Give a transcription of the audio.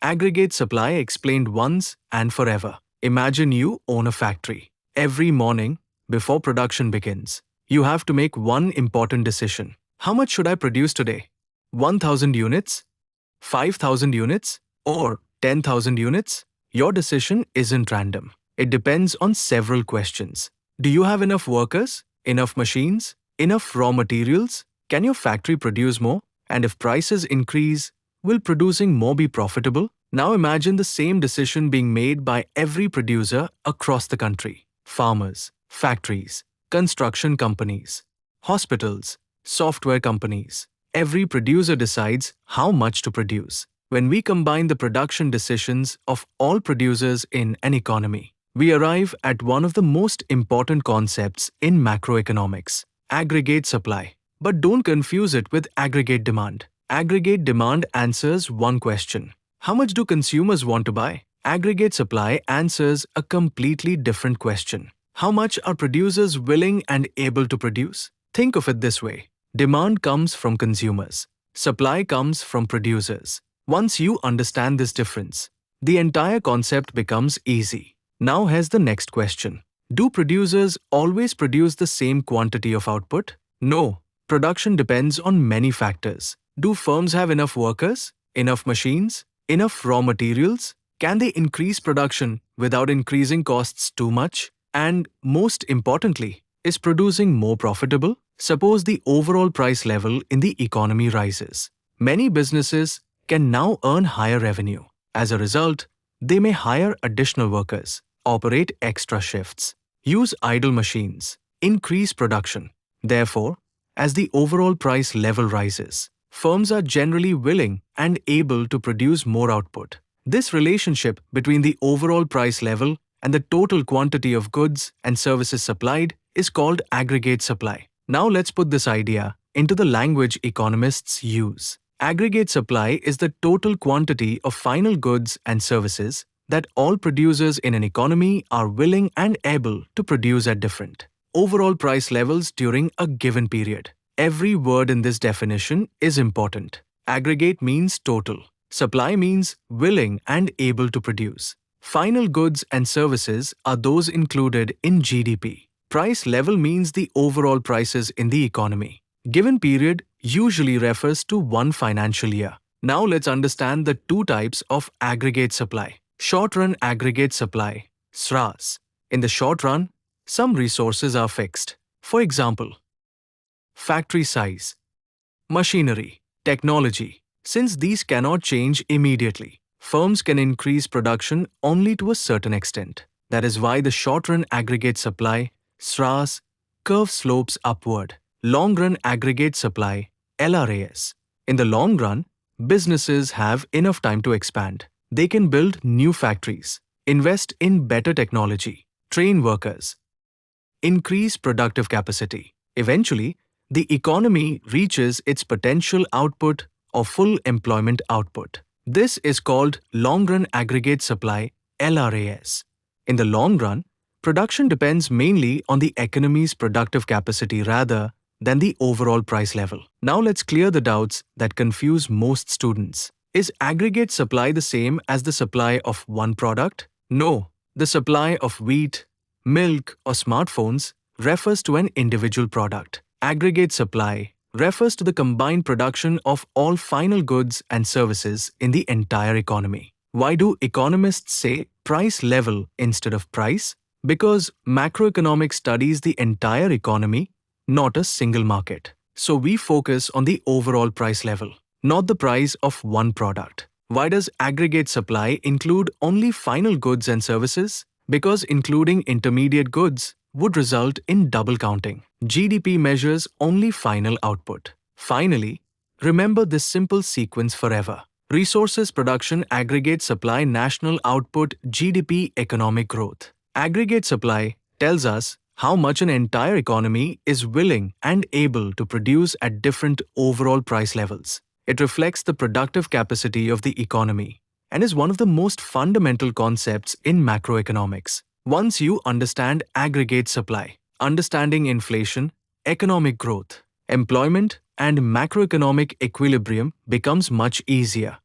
Aggregate supply explained once and forever. Imagine you own a factory. Every morning, before production begins, you have to make one important decision. How much should I produce today? 1,000 units? 5,000 units? Or 10,000 units? Your decision isn't random. It depends on several questions. Do you have enough workers? Enough machines? Enough raw materials? Can your factory produce more? And if prices increase, will producing more be profitable? Now imagine the same decision being made by every producer across the country. Farmers, factories, construction companies, hospitals, software companies. Every producer decides how much to produce. When we combine the production decisions of all producers in an economy, we arrive at one of the most important concepts in macroeconomics: aggregate supply. But don't confuse it with aggregate demand. Aggregate demand answers one question: how much do consumers want to buy? Aggregate supply answers a completely different question: how much are producers willing and able to produce? Think of it this way: demand comes from consumers, supply comes from producers. Once you understand this difference, the entire concept becomes easy. Now here's the next question: do producers always produce the same quantity of output? No. Production depends on many factors. Do firms have enough workers? Enough machines? Enough raw materials? Can they increase production without increasing costs too much? And most importantly, is producing more profitable? Suppose the overall price level in the economy rises. Many businesses can now earn higher revenue. As a result, they may hire additional workers, operate extra shifts, use idle machines, increase production. Therefore, as the overall price level rises, firms are generally willing and able to produce more output. This relationship between the overall price level and the total quantity of goods and services supplied is called aggregate supply. Now let's put this idea into the language economists use. Aggregate supply is the total quantity of final goods and services that all producers in an economy are willing and able to produce at different overall price levels during a given period. Every word in this definition is important. Aggregate means total. Supply means willing and able to produce. Final goods and services are those included in GDP. Price level means the overall prices in the economy. Given period usually refers to one financial year. Now let's understand the two types of aggregate supply. Short-run aggregate supply, SRAS. In the short run, some resources are fixed. For example, factory size, machinery, technology. Since these cannot change immediately, firms can increase production only to a certain extent. That is why the short-run aggregate supply, SRAS, curve slopes upward. Long-run aggregate supply, LRAS. In the long run, businesses have enough time to expand. They can build new factories, invest in better technology, train workers, increase productive capacity. Eventually, the economy reaches its potential output or full employment output. This is called long-run aggregate supply, LRAS. In the long run, production depends mainly on the economy's productive capacity rather than the overall price level. Now let's clear the doubts that confuse most students. Is aggregate supply the same as the supply of one product? No. The supply of wheat, milk, or smartphones refers to an individual product. Aggregate supply refers to the combined production of all final goods and services in the entire economy. Why do economists say price level instead of price? Because macroeconomics studies the entire economy, not a single market. So we focus on the overall price level, not the price of one product. Why does aggregate supply include only final goods and services? Because including intermediate goods would result in double counting. GDP measures only final output. Finally, remember this simple sequence forever. Resources production, aggregate supply, national output, GDP, economic growth. Aggregate supply tells us how much an entire economy is willing and able to produce at different overall price levels. It reflects the productive capacity of the economy and is one of the most fundamental concepts in macroeconomics. Once you understand aggregate supply, understanding inflation, economic growth, employment, and macroeconomic equilibrium becomes much easier.